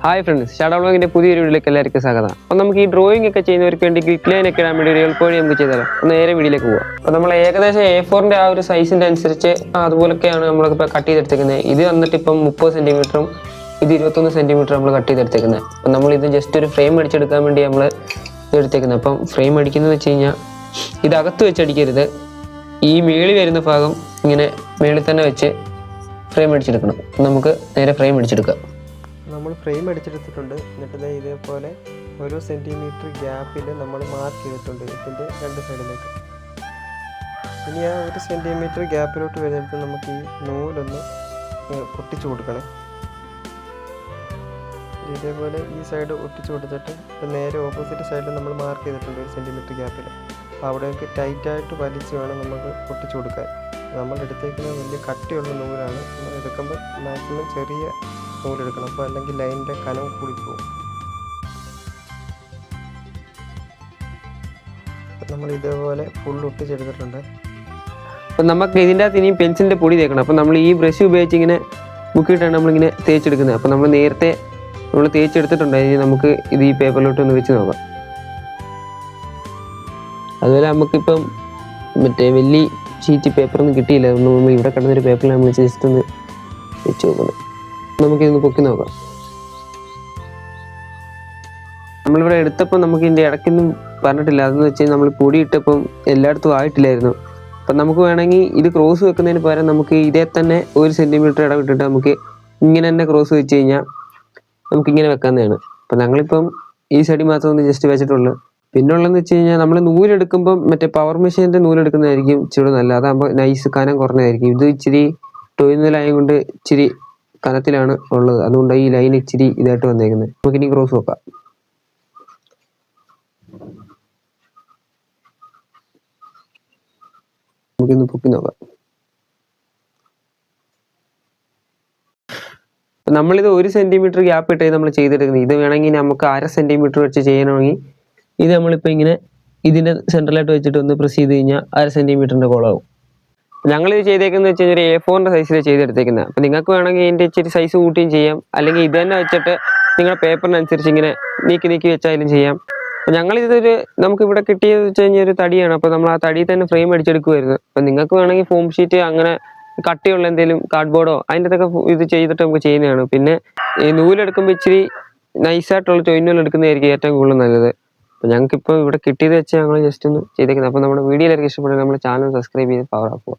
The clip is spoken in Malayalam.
ഹായ് ഫ്രണ്ട്സ്, ഷാഡോ വ്ലോഗിന്റെ പുതിയൊരു വീഡിയോയിലേക്ക് എല്ലാവർക്കും സ്വാഗതം. അപ്പോൾ നമുക്ക് ഈ ഡ്രോയിങ് ഒക്കെ ചെയ്യുന്നവർക്ക് വേണ്ടി ക്ലിക്ക് ലൈൻ ഒക്കെ ഇടാൻ വേണ്ടി ഒരു എളുപ്പവഴി നമുക്ക് ചെയ്താലോ. ഒന്ന് നേരെ വീഡിയോയിലേക്ക് പോകാം. അപ്പോൾ നമ്മൾ ഏകദേശം A4 ആ ഒരു സൈസിന്റെ അനുസരിച്ച് അതുപോലൊക്കെയാണ് നമ്മളിപ്പോൾ കട്ട് ചെയ്തെടുത്തേക്കുന്നത്. ഇത് വന്നിട്ട് ഇപ്പം 30 സെന്റിമീറ്ററും ഇത് 21 സെന്റിമീറ്റർ നമ്മൾ കട്ട് ചെയ്തെടുത്തേക്കുന്നത്. അപ്പം നമ്മൾ ഇത് ജസ്റ്റ് ഒരു ഫ്രെയിം അടിച്ചെടുക്കാൻ വേണ്ടി നമ്മൾ എടുത്തേക്കുന്നത്. അപ്പം ഫ്രെയിം അടിക്കുന്നത് വെച്ച് കഴിഞ്ഞാൽ ഇത് അകത്ത് വെച്ചടിക്കരുത്, ഈ മേളിൽ വരുന്ന ഭാഗം ഇങ്ങനെ മേളിൽ തന്നെ വെച്ച് ഫ്രെയിം അടിച്ചെടുക്കണം. നമുക്ക് നേരെ ഫ്രെയിം അടിച്ചെടുക്കാം. നമ്മൾ ഫ്രെയിം അടിച്ചെടുത്തിട്ടുണ്ട്. എന്നിട്ട് ഇതേപോലെ 1 സെൻറ്റിമീറ്റർ ഗ്യാപ്പിൽ നമ്മൾ മാർക്ക് ചെയ്തിട്ടുണ്ട് ഇതിൻ്റെ 2 സൈഡിലേക്ക്. ഇനി ആ 1 സെൻറ്റിമീറ്റർ ഗ്യാപ്പിലോട്ട് വരുന്നിടത്ത് നമുക്ക് ഈ നൂലൊന്ന് ഒട്ടിച്ചു കൊടുക്കണം. ഇതേപോലെ ഈ സൈഡ് ഒട്ടിച്ചു കൊടുത്തിട്ട് നേരെ ഓപ്പോസിറ്റ് സൈഡിൽ നമ്മൾ മാർക്ക് ചെയ്തിട്ടുണ്ട് 1 സെൻറ്റിമീറ്റർ ഗ്യാപ്പിൽ. അപ്പോൾ അവിടേക്ക് ടൈറ്റായിട്ട് വലിച്ച് വേണം നമുക്ക് ഒട്ടിച്ചു കൊടുക്കാൻ. നമ്മൾ എടുത്തേക്കുന്നത് വലിയ കട്ടിയുള്ള നൂലാണ്. നമ്മൾ എടുക്കുമ്പോൾ മാക്സിമം ചെറിയ നൂലെടുക്കണം, അപ്പോൾ അല്ലെങ്കിൽ ലൈനിൻ്റെ കനം കൂടിപ്പോകും. നമ്മൾ ഇതേപോലെ ഫുൾ ഒട്ടിച്ചെടുത്തിട്ടുണ്ട്. അപ്പം നമുക്ക് ഇതിൻ്റെ അകത്ത് ഇനിയും പെൻസിലിൻ്റെ പൊടി തേക്കണം. അപ്പം നമ്മൾ ഈ ബ്രഷ് ഉപയോഗിച്ച് ഇങ്ങനെ മുക്കിയിട്ടാണ് നമ്മളിങ്ങനെ തേച്ചെടുക്കുന്നത്. അപ്പം നമ്മൾ നേരത്തെ നമ്മൾ തേച്ചെടുത്തിട്ടുണ്ട്. ഇനി നമുക്ക് ഇത് ഈ പേപ്പറിലോട്ട് ഒന്ന് വെച്ച് നോക്കാം. അതുപോലെ നമുക്കിപ്പം മറ്റേ വലിയ ഷീറ്റ് പേപ്പറൊന്നും കിട്ടിയില്ല. നമ്മൾ ഇവിടെ കിടന്നൊരു പേപ്പറിൽ നമ്മൾ ജസ്റ്റ് ഒന്ന് വെച്ച് നോക്കുന്നത്. നമുക്കിതൊന്ന് പൊക്കി നോക്കാം. നമ്മളിവിടെ എടുത്തപ്പോൾ നമുക്ക് ഇതിൻ്റെ ഇടയ്ക്കൊന്നും പറഞ്ഞിട്ടില്ല. അതെന്ന് വെച്ച് കഴിഞ്ഞാൽ നമ്മൾ പൊടി ഇട്ടപ്പം എല്ലായിടത്തും ആയിട്ടില്ലായിരുന്നു. അപ്പം നമുക്ക് വേണമെങ്കിൽ ഇത് ക്രോസ് വെക്കുന്നതിന് പകരം നമുക്ക് ഇതേ തന്നെ 1 സെൻറ്റിമീറ്റർ ഇടവിട്ടിട്ട് നമുക്ക് ഇങ്ങനെ തന്നെ ക്രോസ് വെച്ച് കഴിഞ്ഞാൽ നമുക്കിങ്ങനെ വെക്കാവുന്നതാണ്. അപ്പം ഞങ്ങളിപ്പം ഈ സൈഡിൽ മാത്രം ഒന്ന് ജസ്റ്റ് വെച്ചിട്ടുള്ളൂ. പിന്നെ ഉള്ളതെന്ന് വെച്ച് കഴിഞ്ഞാൽ നമ്മൾ നൂലെടുക്കുമ്പം മറ്റേ പവർ മെഷീൻ്റെ നൂലെടുക്കുന്നതായിരിക്കും ഇച്ചിരി നല്ല. അതാകുമ്പോൾ നൈസ് കനം കുറഞ്ഞതായിരിക്കും. ഇത് ഇച്ചിരി ടോയ് നൂലായത് കൊണ്ട് ഇച്ചിരി കനത്തിലാണ് ഉള്ളത്. അതുകൊണ്ട് ഈ ലൈൻ ഇച്ചിരി ഇതായിട്ട് വന്നേക്കുന്നത്. നമുക്കിനി ക്രോസ് നോക്കാം. നമുക്കിന്ന് പൊക്കി നോക്കാം. നമ്മളിത് 1 സെൻറ്റിമീറ്റർ ഗ്യാപ്പ് ഇട്ടേ നമ്മൾ ചെയ്തെടുക്കുന്നത്. ഇത് വേണമെങ്കിൽ നമുക്ക് 1/2 സെൻറ്റിമീറ്റർ വെച്ച് ചെയ്യണമെങ്കിൽ ഇത് നമ്മളിപ്പോൾ ഇങ്ങനെ ഇതിൻ്റെ സെൻട്രലായിട്ട് വെച്ചിട്ട് ഒന്ന് പ്രസ് ചെയ്ത് കഴിഞ്ഞാൽ 1/2 സെൻറ്റിമീറ്ററിൻ്റെ കോളാവും. ഞങ്ങളിത് ചെയ്തേക്കുന്നത് വെച്ച് കഴിഞ്ഞാൽ A4 സൈസിൽ ചെയ്തെടുത്തേക്കുന്നത്. അപ്പം നിങ്ങൾക്ക് വേണമെങ്കിൽ ഇതിൻ്റെ ഇച്ചിരി സൈസ് കൂട്ടിയും ചെയ്യാം, അല്ലെങ്കിൽ ഇത് തന്നെ വെച്ചിട്ട് നിങ്ങളുടെ പേപ്പറിനനുസരിച്ച് ഇങ്ങനെ നീക്കി വെച്ചാലും ചെയ്യാം. അപ്പം ഞങ്ങളിതൊരു നമുക്കിവിടെ കിട്ടിയെന്ന് വെച്ച് കഴിഞ്ഞാൽ ഒരു തടിയാണ്. അപ്പോൾ നമ്മൾ ആ തടി തന്നെ ഫ്രെയിം അടിച്ചെടുക്കുമായിരുന്നു. അപ്പം നിങ്ങൾക്ക് വേണമെങ്കിൽ ഫോം ഷീറ്റ് അങ്ങനെ കട്ടിയുള്ള എന്തെങ്കിലും കാർഡ്ബോർഡോ അതിൻ്റെ അകത്തൊക്കെ ഇത് ചെയ്തിട്ട് നമുക്ക് ചെയ്യുന്നതാണ്. പിന്നെ ഈ നൂലെടുക്കുമ്പോൾ ഇച്ചിരി നൈസായിട്ടുള്ള ടോയ് നൂൽ എടുക്കുന്നതായിരിക്കും ഏറ്റവും കൂടുതൽ നല്ലത്. അപ്പോൾ ഞങ്ങൾക്കിപ്പോൾ ഇവിടെ കിട്ടിയത് വെച്ച് ഞങ്ങൾ ജസ്റ്റ് ഒന്ന് ചെയ്തേക്കുന്നത്. അപ്പോൾ നമ്മുടെ വീഡിയോ എല്ലാവർക്കും ഇഷ്ടപ്പെടുന്നത് നമ്മുടെ ചാനൽ സബ്സ്ക്രൈബ് ചെയ്ത് പവർ ആക്കുക.